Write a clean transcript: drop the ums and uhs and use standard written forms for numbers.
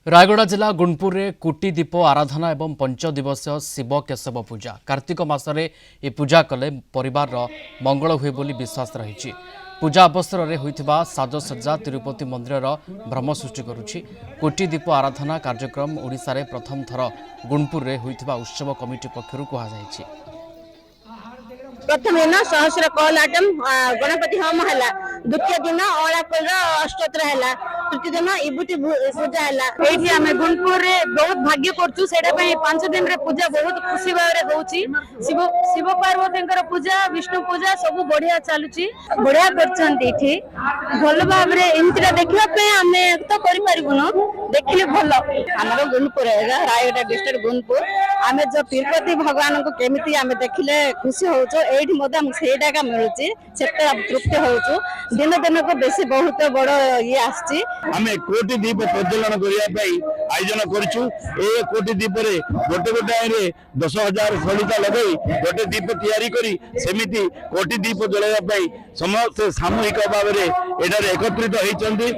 रायगड़ा जिला गुणपुर में कोटी दीप आराधना एवं पंच दिवसीय शिव केशव पूजा कार्तिक मासरे ए पूजा कले परिवार मंगल हुए बोली विश्वास रही। पूजा अवसर में होइथिबा साजसज्जा तिरुपति मंदिर भ्रम सृष्टि करुछि। कोटी दीप आराधना कार्यक्रम ओडिशा रे प्रथम थर गुणपुर में होइथिबा उत्सव कमिटी पक्षरु कहा जायछि। प्रथम दिन सहस्र कहलाटम गणपति होम है, द्वितीय दिन अलाकुल अष्टोत्तर है, तृतीय दिन इबुटी पूजा है। ये आम गुणपुर बहुत भाग्य करछु, सेटा पे 5 दिन रे पूजा बहुत खुशी भाव रे होउची। शिव पार्वती पूजा विष्णु पूजा सब बढ़िया चलुची, बढ़िया करछंती। इठी भल भाव रे इंतिरा देखिया पे आमे तो करि परिबुनो, देखिले भल। हमरो गुणपुर है, रायगढ़ डिस्ट्रिक्ट गुणपुर। आमे जो तिरुपति भगवान को केमिति आमे देखिले खुशी होउछो। एठी मदा सेटा मिलुची, सेटा तृप्ति होउछो। दिन दिन को बेसी बहुत बड़ ये आछि। हमें कोटी दीप प्रज्वलन करने आयोजन करूँ। ए कोटी दीप रे गोटे गोटे रे 10,000 सलिता लगे गोटे दीप तैयारी करी सेमिति कोटी दीप जलाइबा समस्त सामूहिक भाव में एकत्रित होती।